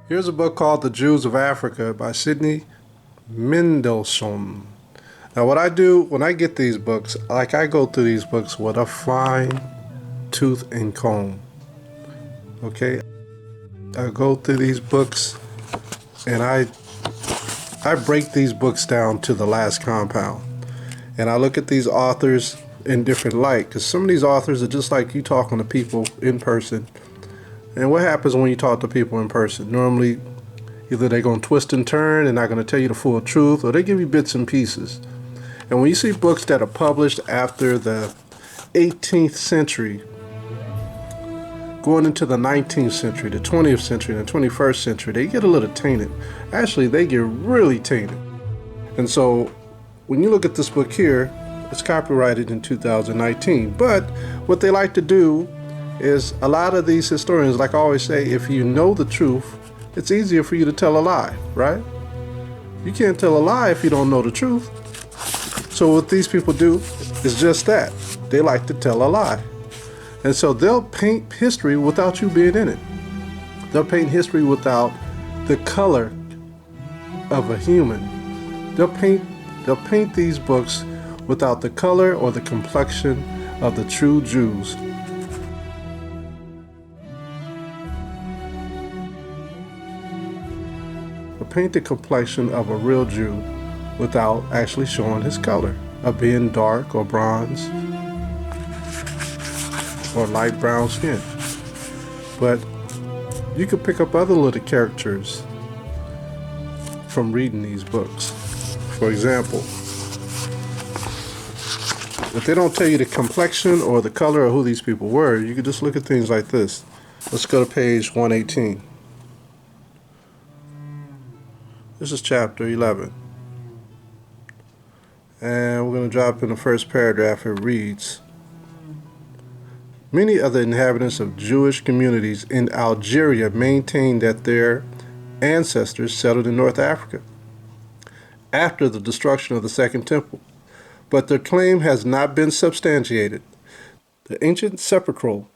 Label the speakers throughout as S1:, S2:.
S1: Here's a book called The Jews of Africa by Sidney Mendelssohn. Now what I do when I get these books, I go through these books with a fine tooth and comb. Okay? I go through these books and I break these books down to the last compound. And I look at these authors in different light, because some of these authors are just like you talking to people in person. And what happens when you talk to people in person? Normally, either they're going to twist and turn and not going to tell you the full truth, or they give you bits and pieces. And when you see books that are published after the 18th century, going into the 19th century, the 20th century, and the 21st century, they get a little tainted. Actually, they get really tainted. And so, when you look at this book here, it's copyrighted in 2019. But what they like to do is, a lot of these historians, like I always say, if you know the truth, it's easier for you to tell a lie, right? You can't tell a lie if you don't know the truth. So what these people do is just that. They like to tell a lie. And so they'll paint history without you being in it. They'll paint history without the color of a human. They'll paint these books without the color or the complexion of the true Jews. Paint the complexion of a real Jew without actually showing his color of being dark or bronze or light brown skin. But you could pick up other little characters from reading these books. For example, if they don't tell you the complexion or the color of who these people were, you could just look at things like this. Let's go to page 118. This is chapter 11. And we're going to drop in the first paragraph. It reads, many of the inhabitants of Jewish communities in Algeria maintain that their ancestors settled in North Africa after the destruction of the Second Temple, but their claim has not been substantiated. The ancient sepulchral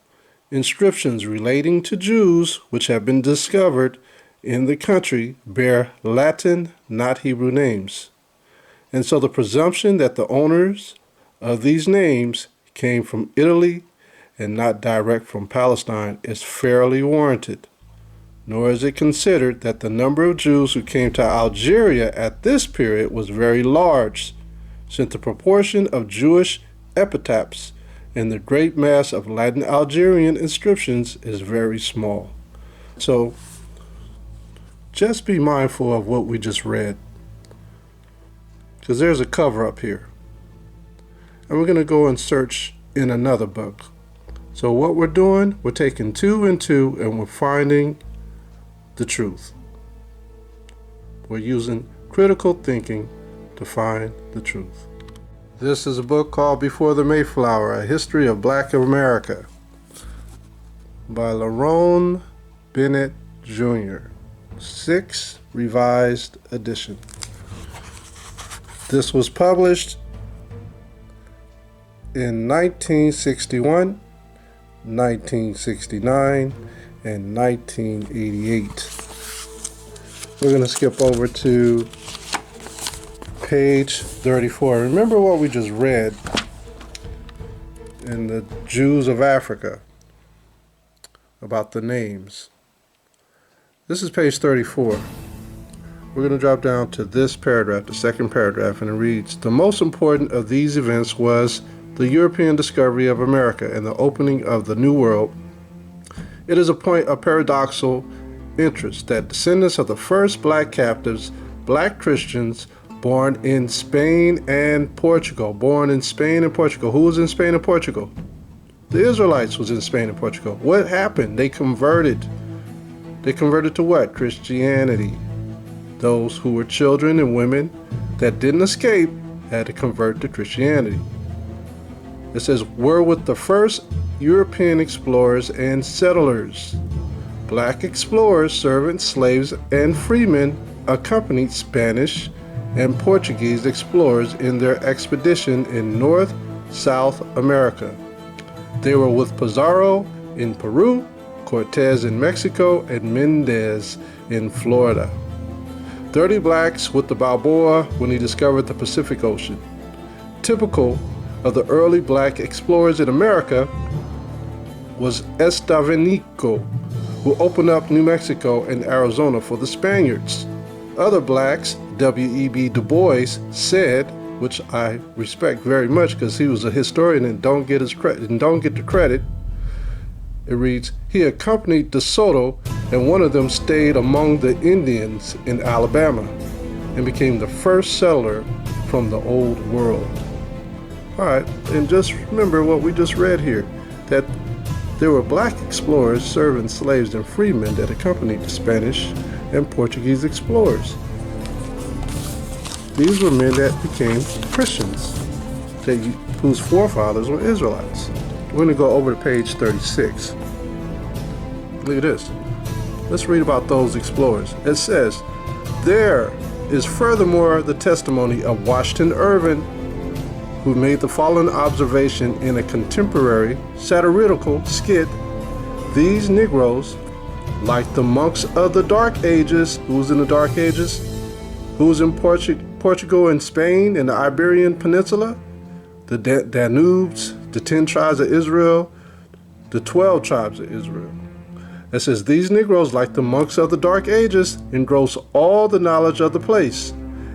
S1: inscriptions relating to Jews which have been discovered in the country bear Latin, not Hebrew names. And so the presumption that the owners of these names came from Italy and not direct from Palestine is fairly warranted. Nor is it considered that the number of Jews who came to Algeria at this period was very large, since the proportion of Jewish epitaphs in the great mass of Latin Algerian inscriptions is very small. So, just be mindful of what we just read, because there's a cover up here. And we're going to go and search in another book. So what we're doing, we're taking two and two and we're finding the truth. We're using critical thinking to find the truth. This is a book called Before the Mayflower, A History of Black America by Lerone Bennett Jr. 6th revised edition. This was published in 1961, 1969, and 1988. We're going to skip over to page 34. Remember what we just read in the Jews of Africa about the names. This is page 34. We're going to drop down to this paragraph, the second paragraph, and it reads, the most important of these events was the European discovery of America and the opening of the New World. It is a point of paradoxical interest that descendants of the first black captives, black Christians, born in Spain and Portugal. Who was in Spain and Portugal? The Israelites was in Spain and Portugal. What happened? They converted. They converted to what? Christianity. Those who were children and women that didn't escape had to convert to Christianity. It says, were with the first European explorers and settlers. Black explorers, servants, slaves, and freemen accompanied Spanish and Portuguese explorers in their expedition in North-South America. They were with Pizarro in Peru, Cortez in Mexico, and Mendez in Florida. 30 blacks with the Balboa when he discovered the Pacific Ocean. Typical of the early black explorers in America was Estevanico, who opened up New Mexico and Arizona for the Spaniards. Other blacks, W.E.B. Du Bois said, which I respect very much because he was a historian and don't get the credit. It reads, he accompanied De Soto, and one of them stayed among the Indians in Alabama and became the first settler from the Old World. All right, and just remember what we just read here, that there were black explorers, servants, slaves, and freemen that accompanied the Spanish and Portuguese explorers. These were men that became Christians, whose forefathers were Israelites. We're going to go over to page 36. Look at this. Let's read about those explorers. It says, there is furthermore the testimony of Washington Irving, who made the following observation in a contemporary satirical skit. These Negroes, like the monks of the Dark Ages, who's in the Dark Ages? Who's in Portugal and Spain and the Iberian Peninsula? The Danubes, the 10 tribes of Israel, the 12 tribes of Israel. It says, these Negroes, like the monks of the Dark Ages, engross all the knowledge of the place,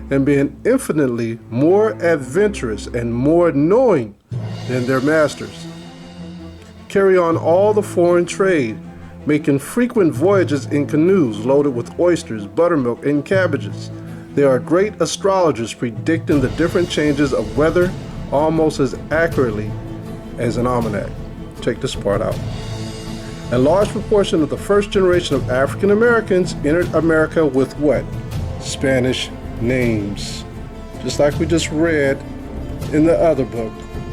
S1: and being infinitely more adventurous and more knowing than their masters, carry on all the foreign trade, making frequent voyages in canoes loaded with oysters, buttermilk, and cabbages. They are great astrologers, predicting the different changes of weather almost as accurately as an almanac. Check this part out. A large proportion of the first generation of African Americans entered America with what? Spanish names. Just like we just read in the other book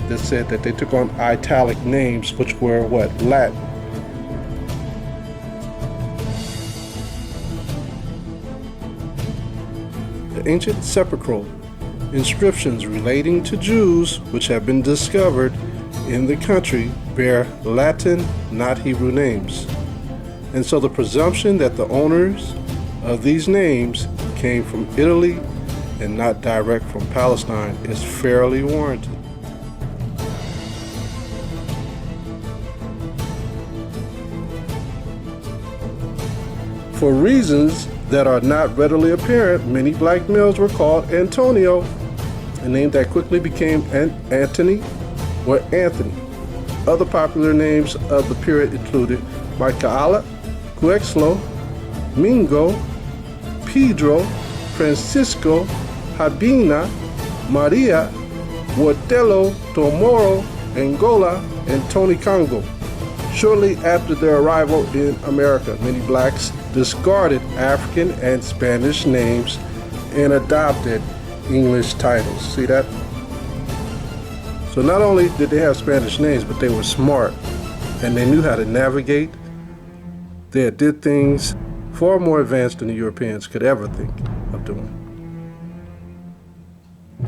S1: that said that they took on italic names, which were what? Latin. The ancient sepulchral inscriptions relating to Jews which have been discovered in the country bear Latin, not Hebrew names. And so the presumption that the owners of these names came from Italy and not direct from Palestine is fairly warranted. For reasons that are not readily apparent, many black males were called Antonio, a name that quickly became Antony or Anthony. Other popular names of the period included Michaela, Cuexlo, Mingo, Pedro, Francisco, Habina, Maria, Wardelo, Tomoro, Angola, and Tony Congo. Shortly after their arrival in America, many blacks discarded African and Spanish names and adopted English titles. See that? So not only did they have Spanish names, but they were smart and they knew how to navigate. They did things far more advanced than the Europeans could ever think of doing.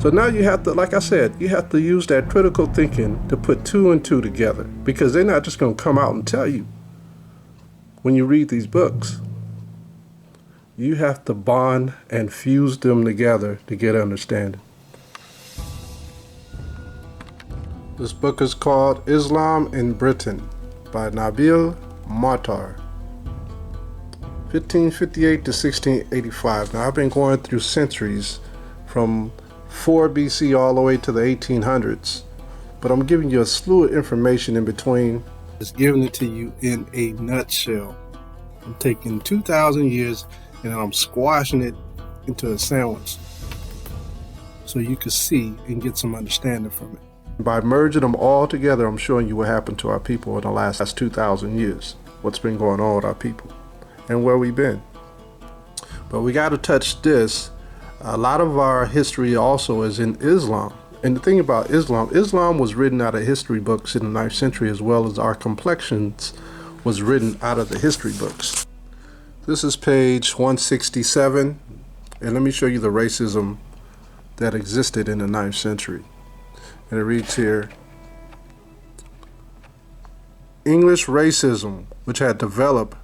S1: So now you have to, like I said, you have to use that critical thinking to put two and two together, because they're not just going to come out and tell you when you read these books. You have to bond and fuse them together to get understanding. This book is called Islam in Britain by Nabil Martar, 1558 to 1685. Now I've been going through centuries from 4 BC all the way to the 1800s, but I'm giving you a slew of information in between. Just giving it to you in a nutshell. I'm taking 2,000 years and I'm squashing it into a sandwich so you can see and get some understanding from it. By merging them all together, I'm showing you what happened to our people in the last 2,000 years, what's been going on with our people and where we've been. But we got to touch this. A lot of our history also is in Islam. And the thing about Islam was written out of history books in the 9th century, as well as our complexions was written out of the history books. This is page 167, and let me show you the racism that existed in the 9th century. And it reads here, English racism, which had developed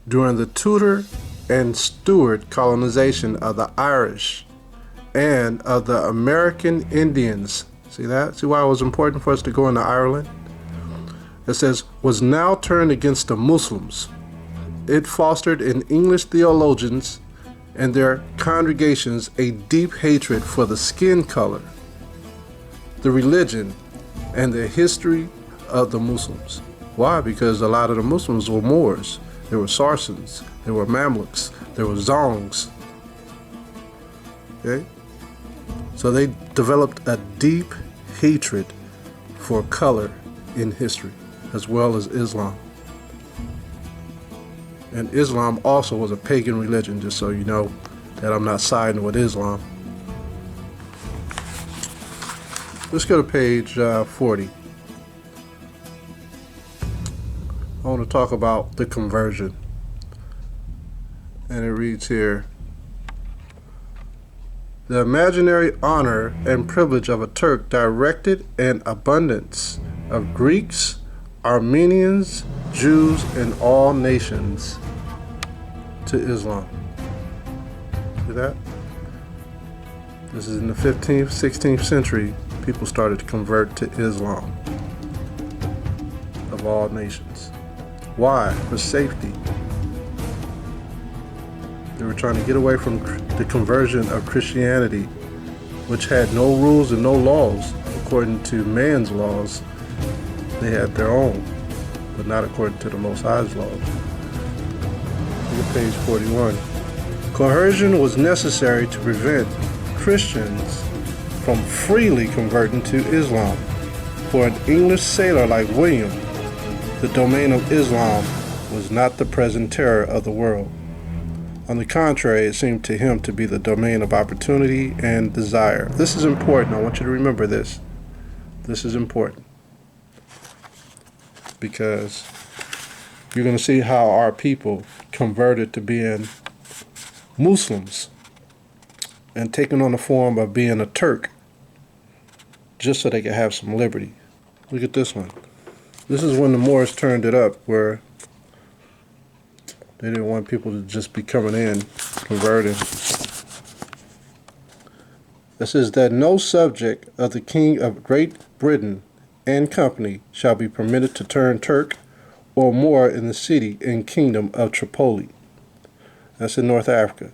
S1: during the Tudor and Stuart colonization of the Irish and of the American Indians. See that? See why it was important for us to go into Ireland? It says, was now turned against the Muslims. It fostered in English theologians and their congregations a deep hatred for the skin color, the religion, and the history of the Muslims. Why? Because a lot of the Muslims were Moors. There were Saracens. There were Mamluks. There were Zongs. Okay? So they developed a deep hatred for color in history, as well as Islam. And Islam also was a pagan religion, just so you know that I'm not siding with Islam. Let's go to page 40. I want to talk about the conversion. And it reads here, the imaginary honor and privilege of a Turk directed an abundance of Greeks, Armenians, Jews, and all nations to Islam. See that? This is in the 15th, 16th century. People started to convert to Islam of all nations. Why? For safety. They were trying to get away from the conversion of Christianity, which had no rules and no laws. According to man's laws, they had their own, but not according to the Most High's laws. Look at page 41. Coercion was necessary to prevent Christians from freely converting to Islam. For an English sailor like William, the domain of Islam was not the present terror of the world. On the contrary, it seemed to him to be the domain of opportunity and desire. This is important. I want you to remember this. This is important, because you're going to see how our people converted to being Muslims and taking on the form of being a Turk just so they could have some liberty. Look at this one. This is when the Moors turned it up, where they didn't want people to just be coming in, converting. It says that no subject of the King of Great Britain and Company shall be permitted to turn Turk or Moor in the city and kingdom of Tripoli. That's in North Africa.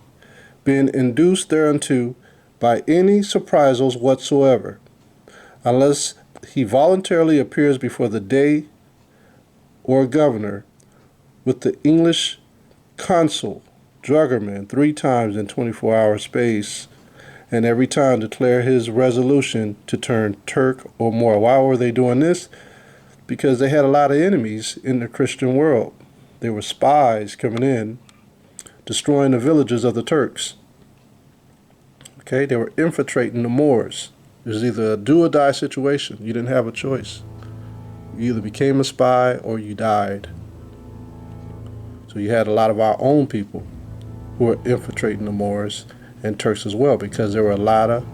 S1: Being induced thereunto by any surprisals whatsoever, unless he voluntarily appears before the Dey or governor with the English consul, dragoman, 3 times in 24-hour space, and every time declare his resolution to turn Turk or Moor. Why were they doing this? Because they had a lot of enemies in the Christian world. They were spies coming in, destroying the villages of the Turks. Okay, they were infiltrating the Moors. It was either a do or die situation. You didn't have a choice. You either became a spy or you died. So you had a lot of our own people who were infiltrating the Moors and Turks as well, because there were a lot of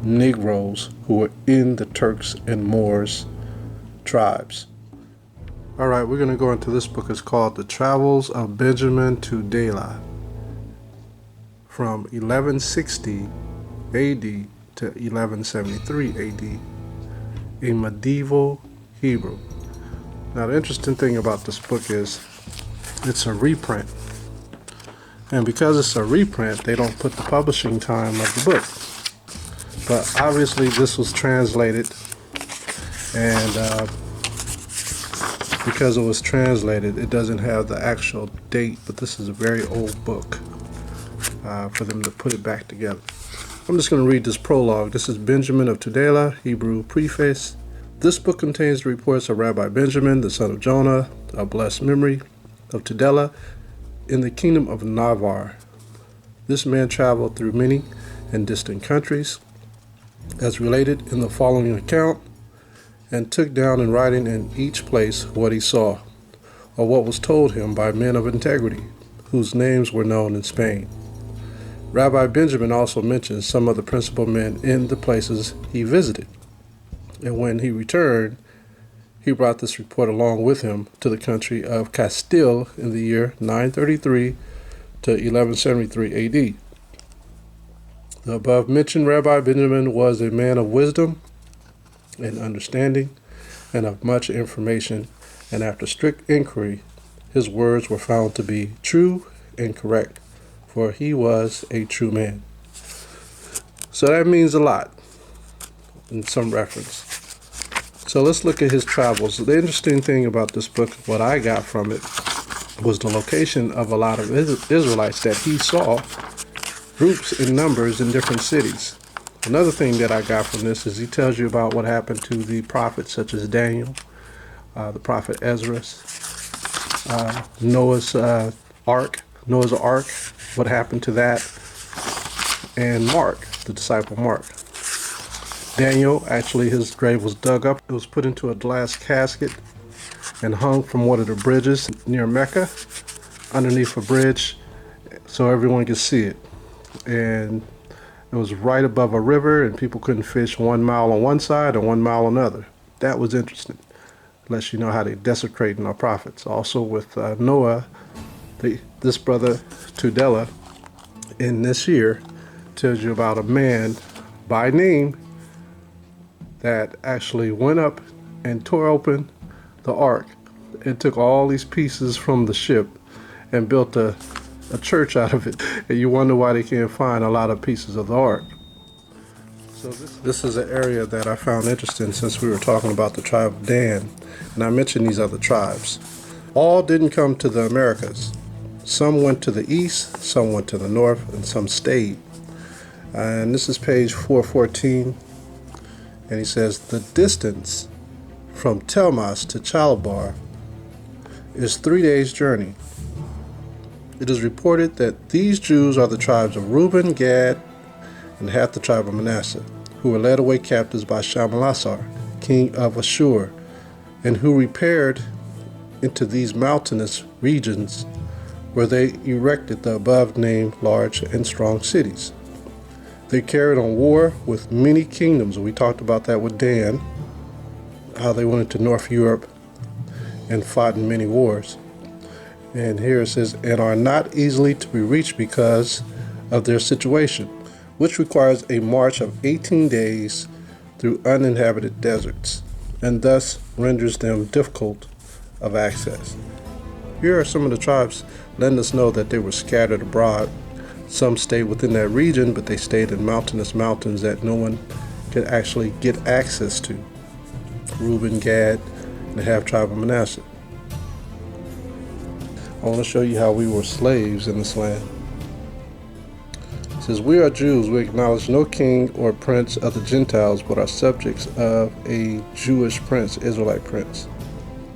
S1: Negroes who were in the Turks and Moors tribes. All right, we're going to go into this book. It's called The Travels of Benjamin Tudela, from 1160 AD to 1173 AD, in medieval Hebrew. Now, the interesting thing about this book is it's a reprint. And because it's a reprint, they don't put the publishing time of the book. But obviously this was translated, and because it was translated, it doesn't have the actual date, but this is a very old book for them to put it back together. I'm just going to read this prologue. This is Benjamin of Tudela, Hebrew preface. This book contains the reports of Rabbi Benjamin, the son of Jonah, of blessed memory, of Tudela, in the kingdom of Navarre. This man traveled through many and distant countries, as related in the following account, and took down in writing in each place what he saw, or what was told him by men of integrity, whose names were known in Spain. Rabbi Benjamin also mentions some of the principal men in the places he visited, and when he returned, he brought this report along with him to the country of Castile in the year 933 to 1173 AD. The above mentioned Rabbi Benjamin was a man of wisdom and understanding and of much information, and after strict inquiry, his words were found to be true and correct, for he was a true man. So that means a lot in some reference. So let's look at his travels. The interesting thing about this book, what I got from it, was the location of a lot of Israelites that he saw, groups in numbers in different cities. Another thing that I got from this is he tells you about what happened to the prophets such as Daniel, the prophet Ezra, Noah's Ark, what happened to that, and Mark, the disciple Mark. Daniel, actually his grave was dug up. It was put into a glass casket and hung from one of the bridges near Mecca, underneath a bridge, so everyone could see it. And it was right above a river, and people couldn't fish 1 mile on one side and 1 mile on the other. That was interesting. Lets you know how they desecrating our prophets. Also with Noah, this brother Tudela, in this year, tells you about a man by name that actually went up and tore open the ark and took all these pieces from the ship and built a church out of it. And you wonder why they can't find a lot of pieces of the ark. So this is an area that I found interesting since we were talking about the tribe of Dan, and I mentioned these other tribes. All didn't come to the Americas. Some went to the east, some went to the north, and some stayed. And this is page 414, and he says, the distance from Telmas to Chalbar is 3 days' journey. It is reported that these Jews are the tribes of Reuben, Gad, and half the tribe of Manasseh, who were led away captives by Shalmaneser, king of Ashur, and who repaired into these mountainous regions, where they erected the above-named large and strong cities. They carried on war with many kingdoms. We talked about that with Dan, how they went into North Europe and fought in many wars. And here it says, and are not easily to be reached because of their situation, which requires a march of 18 days through uninhabited deserts, and thus renders them difficult of access. Here are some of the tribes letting us know that they were scattered abroad. Some stayed within that region, but they stayed in mountainous mountains that no one could actually get access to. Reuben, Gad, and the half tribe of Manasseh. I want to show you how we were slaves in this land. It says, we are Jews. We acknowledge no king or prince of the Gentiles, but are subjects of a Jewish prince, Israelite prince.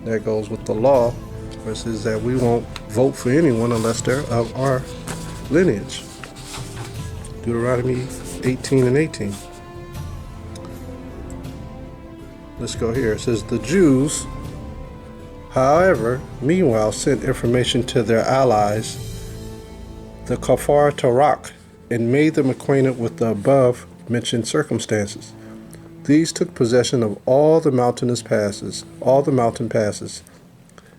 S1: That goes with the law, where it says that we won't vote for anyone unless they're of our lineage. Deuteronomy 18 and 18. Let's go here. It says, the Jews, however, meanwhile sent information to their allies, the Kafar Tarak, and made them acquainted with the above mentioned circumstances. These took possession of all the mountain passes,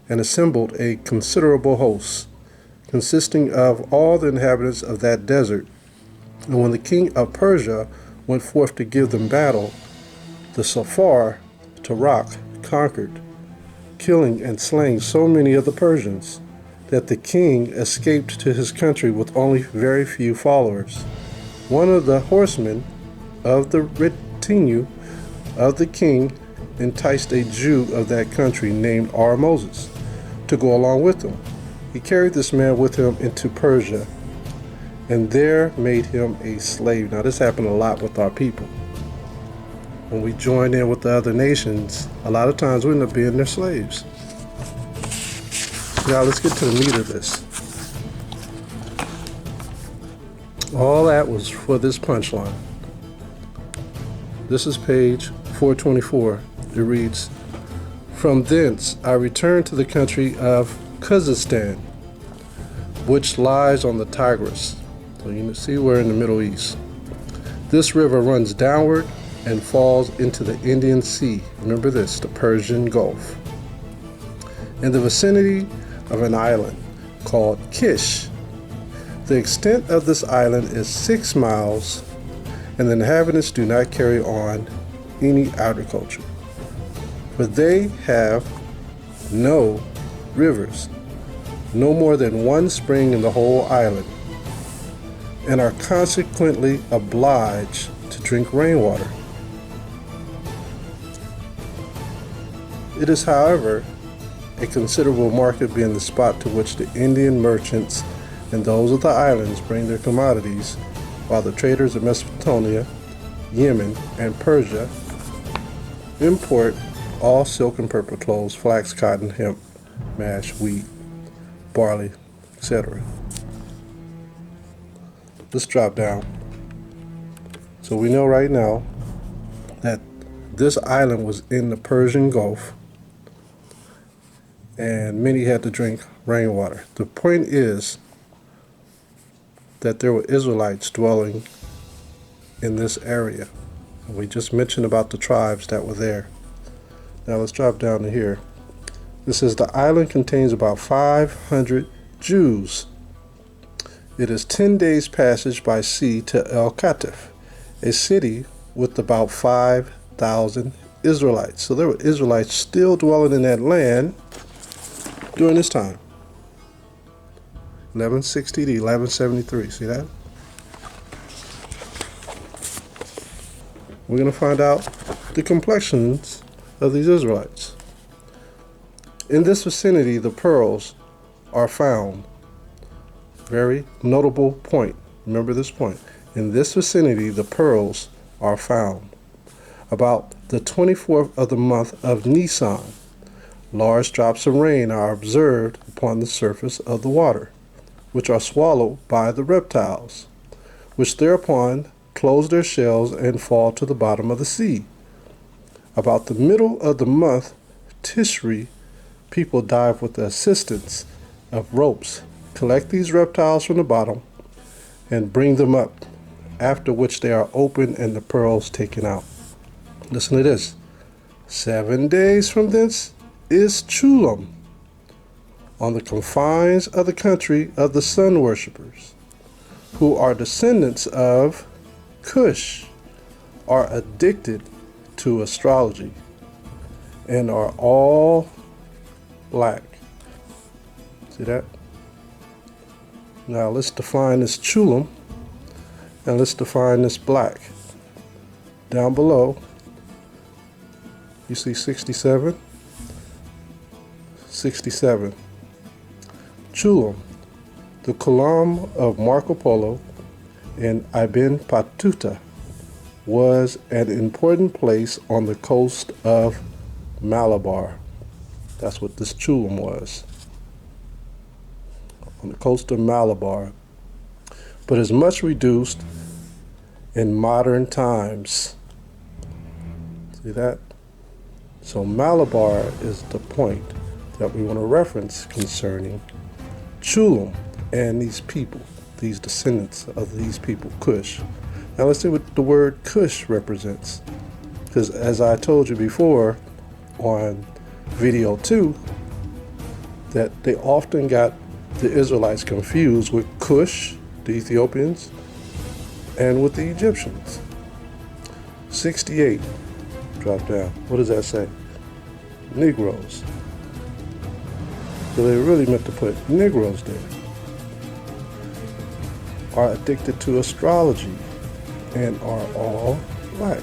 S1: and assembled a considerable host, consisting of all the inhabitants of that desert. And when the king of Persia went forth to give them battle, the Safar Tarak conquered, killing and slaying so many of the Persians, that the king escaped to his country with only very few followers. One of the horsemen of the retinue of the king enticed a Jew of that country named Moses to go along with him. He carried this man with him into Persia, and there made him a slave. Now this happened a lot with our people. When we join in with the other nations, a lot of times we end up being their slaves. Now let's get to the meat of this. All that was for this punchline. This is page 424. It reads, from thence I returned to the country of Kazakhstan, which lies on the Tigris. So you can see we're in the Middle East. This river runs downward and falls into the Indian Sea. Remember this, the Persian Gulf. In the vicinity of an island called Kish, The extent of this island is 6 miles, and the inhabitants do not carry on any agriculture. But they have no rivers, no more than one spring in the whole island, and are consequently obliged to drink rainwater. It is, however, a considerable market, being the spot to which the Indian merchants and those of the islands bring their commodities, while the traders of Mesopotamia, Yemen, and Persia import all silk and purple clothes, flax, cotton, hemp, mash, wheat, barley, etc. Let's drop down. So we know right now that this island was in the Persian Gulf, and many had to drink rainwater. The point is that there were Israelites dwelling in this area. We just mentioned about the tribes that were there. Now let's drop down to here. This says the island contains about 500 Jews. It is 10 days passage by sea to El Katif, a city with about 5,000 Israelites. So there were Israelites still dwelling in that land during this time. 1160 to 1173. See that? We're going to find out the complexions of these Israelites. In this vicinity, the pearls are found. Very notable point. Remember this point. In this vicinity, the pearls are found. About the 24th of the month of Nisan, large drops of rain are observed upon the surface of the water, which are swallowed by the reptiles, which thereupon close their shells and fall to the bottom of the sea. About the middle of the month Tishri, people dive with the assistance of ropes, collect these reptiles from the bottom, and bring them up, after which they are opened and the pearls taken out. Listen to this. 7 days from thence is Chulam, on the confines of the country of the sun worshippers, who are descendants of Cush, are addicted to astrology, and are all black. See that? Now let's define this Chulam, and let's define this black. Down below, you see 67? 67. Chulam, the Column of Marco Polo in Ibn Battuta, was an important place on the coast of Malabar. That's what this Chulam was. On the coast of Malabar, but is much reduced in modern times. See that? So Malabar is the point that we want to reference concerning Chulam and these people, these descendants of these people, Cush. Now let's see what the word Cush represents. Because as I told you before on video 2, that they often got the Israelites confused with Cush, the Ethiopians, and with the Egyptians. 68, drop down. What does that say? Negroes. So they really meant to put Negroes there. Are addicted to astrology and are all black.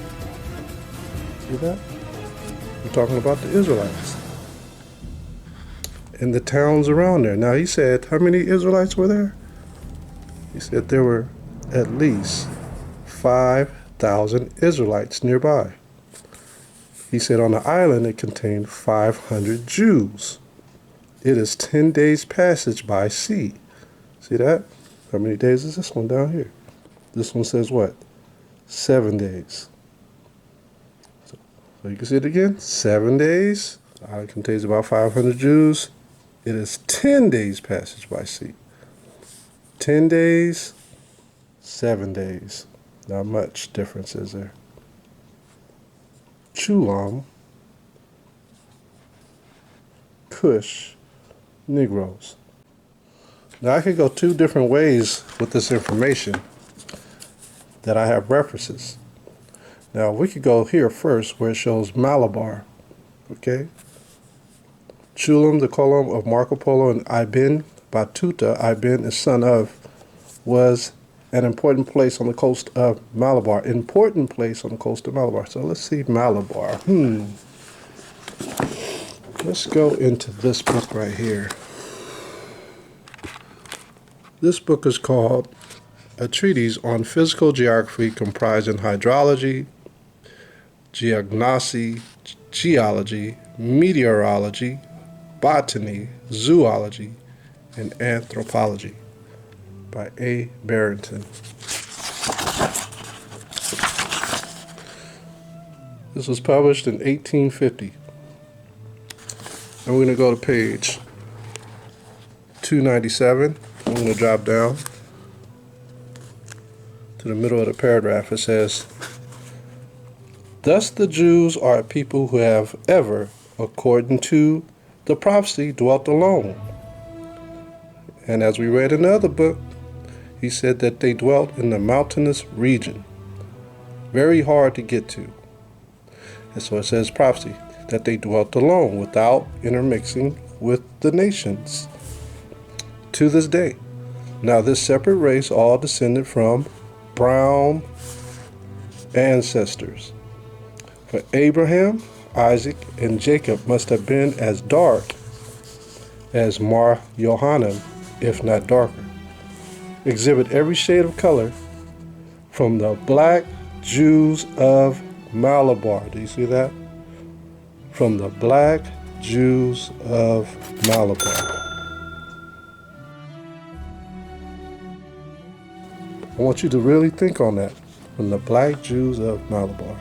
S1: See that? We're talking about the Israelites and the towns around there. Now he said, how many Israelites were there? He said there were at least 5,000 Israelites nearby. He said on the island it contained 500 Jews. It is 10 days passage by sea. See that? How many days is this one down here? This one says what? 7 days. So you can see it again. 7 days. The island contains about 500 Jews. It is 10 days passage by sea. 10 days, 7 days. Not much difference, is there? Chulam, Cush, Negroes. Now I could go two different ways with this information that I have references. Now we could go here first where it shows Malabar. Okay? Chulam, the column of Marco Polo and Ibn Battuta, Ibn is son of, was an important place on the coast of Malabar. Important place on the coast of Malabar. So let's see Malabar. Let's go into this book right here. This book is called A Treatise on Physical Geography comprising hydrology, geognosy, geology, meteorology, botany, zoology, and anthropology by A. Barrington. This was published in 1850. And we're going to go to page 297. I'm going to drop down to the middle of the paragraph. It says, "Thus the Jews are a people who have ever, according to the prophecy, dwelt alone." And as we read in the other book, he said that they dwelt in the mountainous region, very hard to get to. And so it says prophecy, that they dwelt alone without intermixing with the nations to this day. Now this separate race all descended from brown ancestors. For Abraham, Isaac, and Jacob must have been as dark as Mar Yohanan, if not darker. Exhibit every shade of color from the black Jews of Malabar. Do you see that? From the black Jews of Malabar. I want you to really think on that. From the black Jews of Malabar.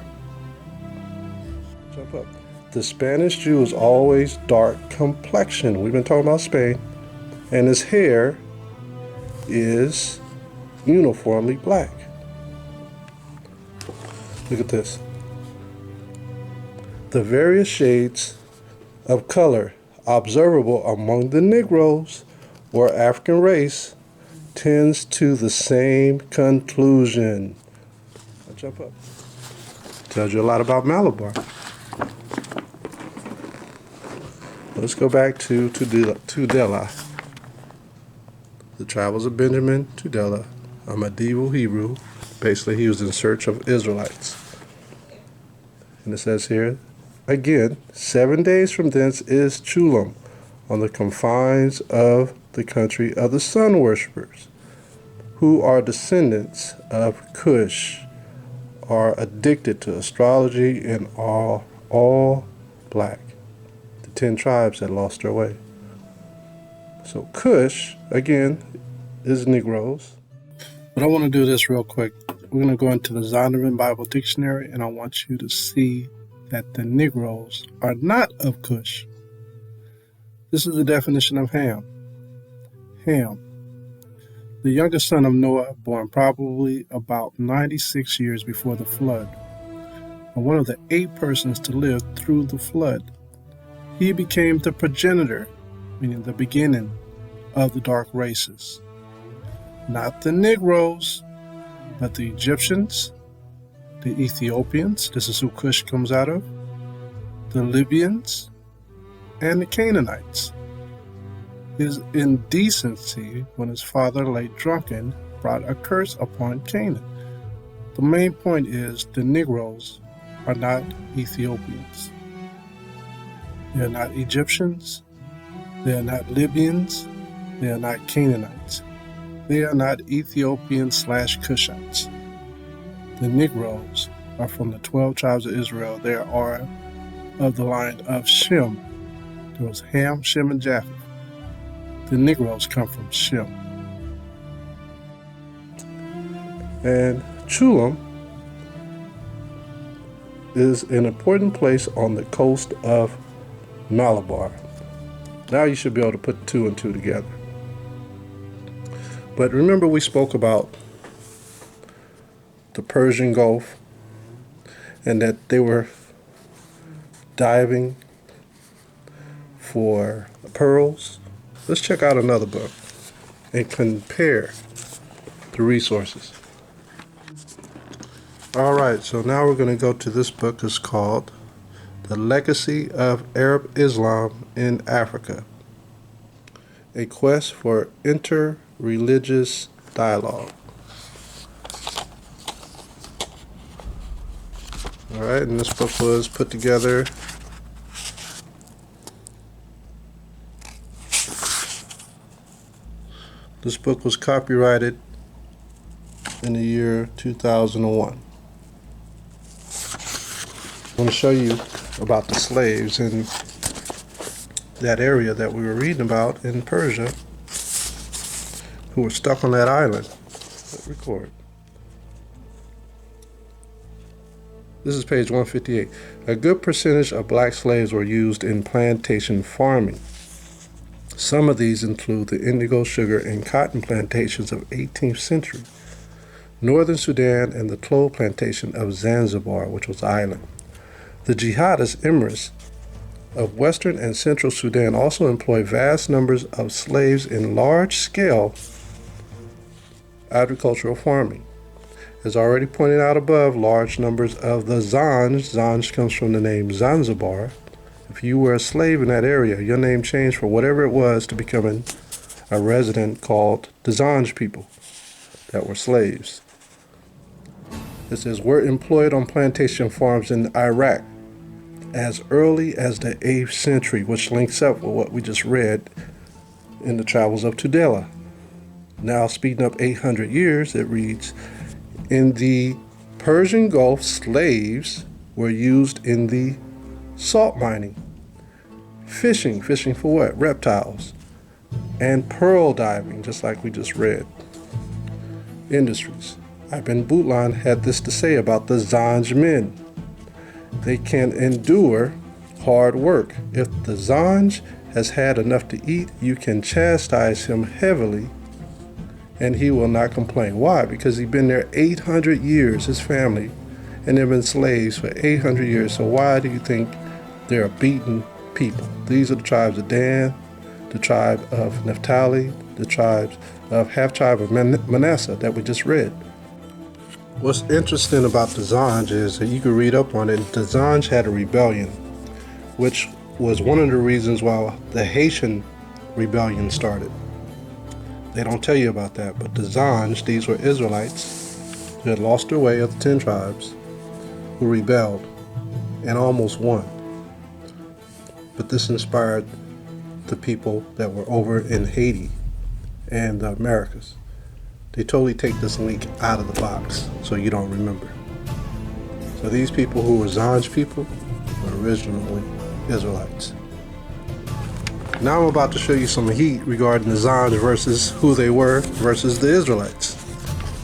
S1: Jump up. The Spanish Jew is always dark complexion. We've been talking about Spain. And his hair is uniformly black. Look at this. The various shades of color observable among the Negroes or African race tends to the same conclusion. I'll jump up. Tells you a lot about Malabar. Let's go back to Tudela. The Travels of Benjamin Tudela, a medieval Hebrew. Basically, he was in search of Israelites. And it says here, again, 7 days from thence is Chulam, on the confines of the country of the sun worshippers, who are descendants of Cush, are addicted to astrology, and are all black. The 10 tribes that lost their way. So Cush, again, is Negroes. But I want to do this real quick. We're going to go into the Zondervan Bible Dictionary, and I want you to see that the Negroes are not of Cush. This is the definition of Ham. Ham, the youngest son of Noah, born probably about 96 years before the flood, and one of the 8 persons to live through the flood. He became the progenitor, meaning the beginning of the dark races. Not the Negroes, but the Egyptians, the Ethiopians, this is who Cush comes out of, the Libyans, and the Canaanites. His indecency when his father lay drunken brought a curse upon Canaan. The main point is the Negroes are not Ethiopians. They are not Egyptians. They are not Libyans. They are not Canaanites. They are not Ethiopians/Cushites. The Negroes are from the 12 tribes of Israel. They are of the line of Shem. There was Ham, Shem, and Japheth. The Negroes come from Shem. And Chulam is an important place on the coast of Malabar. Now you should be able to put 2 and 2 together. But remember we spoke about the Persian Gulf and that they were diving for pearls. Let's check out another book. and compare the resources. All right, so now we're going to go to this book. It's called The Legacy of Arab Islam in Africa, a quest for interreligious dialogue. All right, and this book was put together This book was copyrighted in the year 2001. I want to show you about the slaves in that area that we were reading about in Persia who were stuck on that island. Let's record. This is page 158. A good percentage of black slaves were used in plantation farming. Some of these include the indigo, sugar, and cotton plantations of 18th century, northern Sudan, and the clove plantation of Zanzibar, which was island. The jihadist emirates of western and central Sudan also employ vast numbers of slaves in large-scale agricultural farming. As already pointed out above, large numbers of the Zanj comes from the name Zanzibar. If you were a slave in that area, your name changed for whatever it was to becoming a resident called the Zanj people that were slaves. It says, were employed on plantation farms in Iraq as early as the 8th century, which links up with what we just read in the Travels of Tudela. Now speeding up 800 years, it reads, in the Persian Gulf, slaves were used in the salt mining, fishing for what? Reptiles, and pearl diving, just like we just read. Industries. Ibn Butlan had this to say about the Zanj men. They can endure hard work. If the Zanj has had enough to eat, you can chastise him heavily and he will not complain. Why? Because he's been there 800 years, his family, and they've been slaves for 800 years. So why do you think they're a beaten people? These are the tribes of Dan, the tribe of Naphtali, the tribes of half-tribe of Manasseh that we just read. What's interesting about the Zanj is that you can read up on it. The Zanj had a rebellion, which was one of the reasons why the Haitian rebellion started. They don't tell you about that, but the Zanj, these were Israelites who had lost their way of the 10 tribes, who rebelled and almost won. But this inspired the people that were over in Haiti and the Americas. They totally take this link out of the box so you don't remember. So these people who were Zanj people were originally Israelites. Now I'm about to show you some heat regarding the Zanj versus who they were versus the Israelites.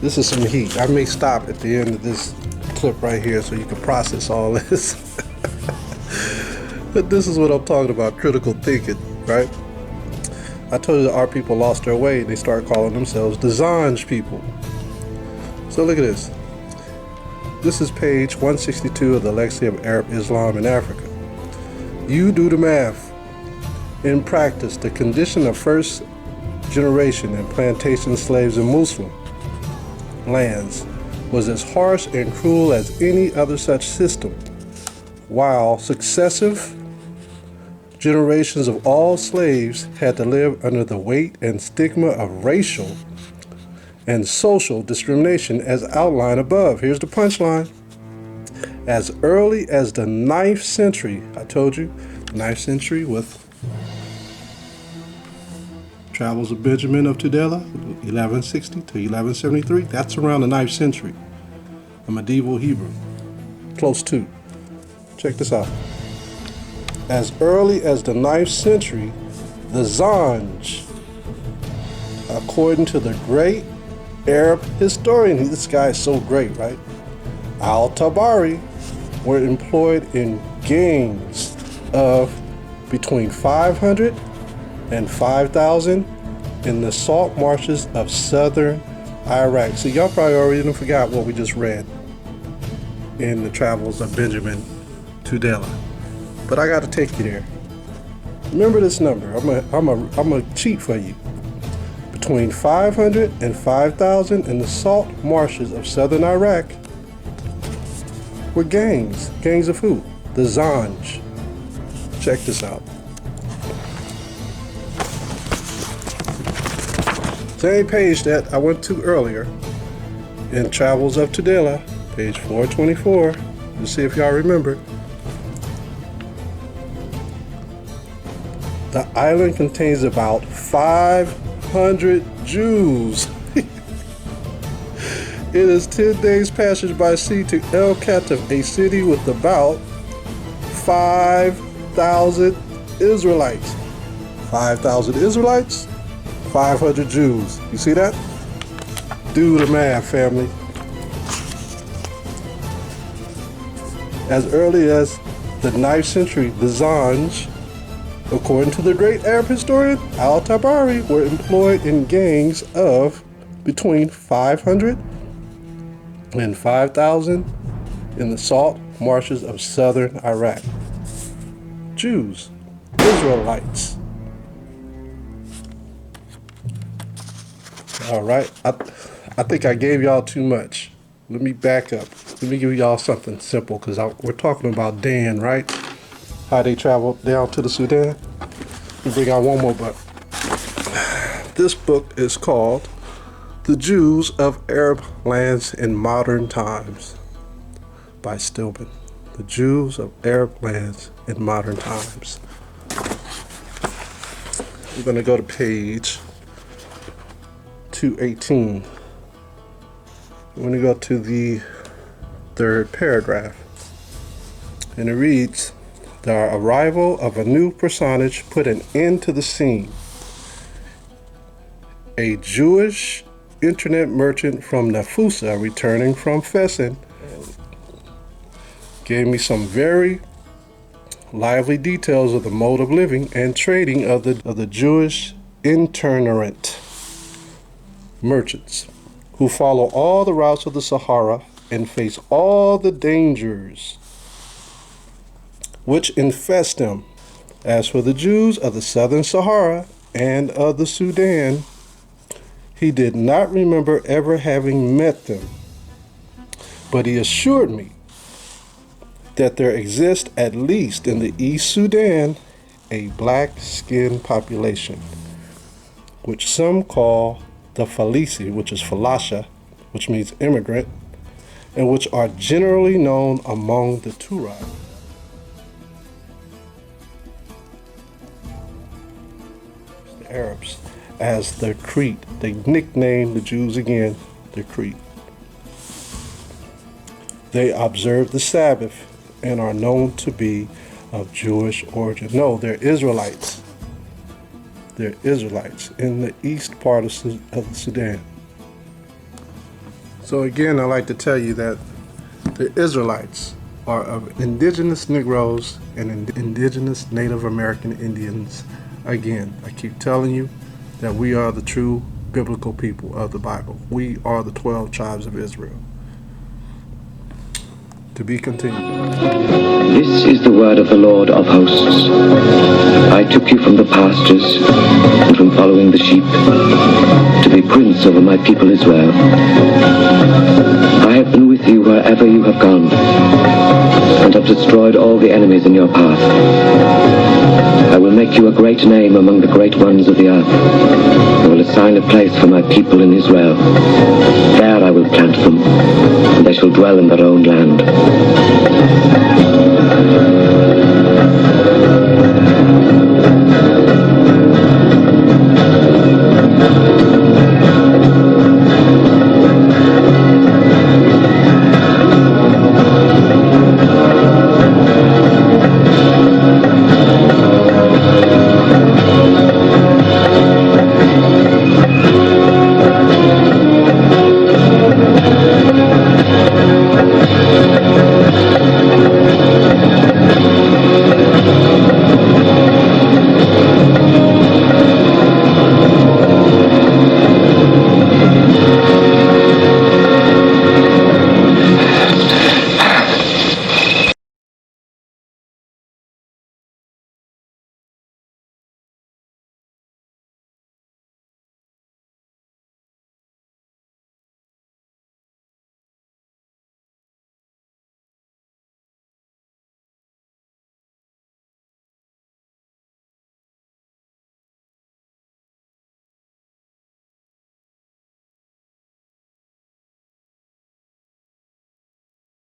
S1: This is some heat. I may stop at the end of this clip right here so you can process all this. But this is what I'm talking about, critical thinking, right? I told you that our people lost their way. They started calling themselves the Zanj people. So look at this. This is page 162 of the Legacy of Arab Islam in Africa. You do the math. In practice, the condition of first generation and plantation slaves in Muslim lands was as harsh and cruel as any other such system, while successive generations of all slaves had to live under the weight and stigma of racial and social discrimination as outlined above. Here's the punchline. As early as the 9th century, I told you, 9th century with Travels of Benjamin of Tudela, 1160 to 1173, that's around the 9th century, a medieval Hebrew, close to. Check this out. As early as the 9th century, the Zanj, according to the great Arab historian, this guy is so great, right? Al-Tabari, were employed in gangs of between 500 and 5,000 in the salt marshes of southern Iraq. So y'all probably already forgot what we just read in the Travels of Benjamin Tudela. But I got to take you there. Remember this number. I'm a cheat for you. between 500 and 5,000 in the salt marshes of southern Iraq were gangs. Gangs of who? The Zanj. Check this out. Same page that I went to earlier in Travels of Tudela, page 424. Let's see if y'all remember. The island contains about 500 Jews. It is 10 days passage by sea to El Katif, a city with about 5,000 Israelites. 5,000 Israelites, 500 Jews. You see that? Do the math, family. As early as the 9th century, the Zanj, according to the great Arab historian Al-Tabari, were employed in gangs of between 500 and 5,000 in the salt marshes of southern Iraq. Jews, Israelites. All right, I think I gave y'all too much. Let me back up. Let me give y'all something simple, because we're talking about Dan, right? How they traveled down to the Sudan. We'll bring out one more book. This book is called The Jews of Arab Lands in Modern Times by Stillman. The Jews of Arab Lands in Modern Times. We're going to go to page 218. I'm going to go to the third paragraph. And it reads, the arrival of a new personage put an end to the scene. A Jewish internet merchant from Nafusa returning from Fessen gave me some very lively details of the mode of living and trading of the Jewish itinerant merchants who follow all the routes of the Sahara and face all the dangers which infest them. As for the Jews of the southern Sahara and of the Sudan, he did not remember ever having met them, but he assured me that there exists, at least in the East Sudan, a black-skinned population, which some call the Falisi, which is Falasha, which means immigrant, and which are generally known among the Tuareg. The Arabs as the Crete. They nicknamed the Jews again the Crete. They observe the Sabbath and are known to be of Jewish origin. No, they're Israelites. They're Israelites in the east part of the Sudan. So again, I'd like to tell you that the Israelites are of indigenous Negroes and indigenous Native American Indians. Again, I keep telling you that we are the true biblical people of the Bible. We are the 12 tribes of Israel. To be continued.
S2: This is the word of the Lord of hosts. I took you from the pastures and from following the sheep to be prince over my people Israel. I have been with you wherever you have gone and have destroyed all the enemies in your path. I will make you a great name among the great ones of the earth. I will assign a place for my people in Israel. There I will plant them, and they shall dwell in their own land.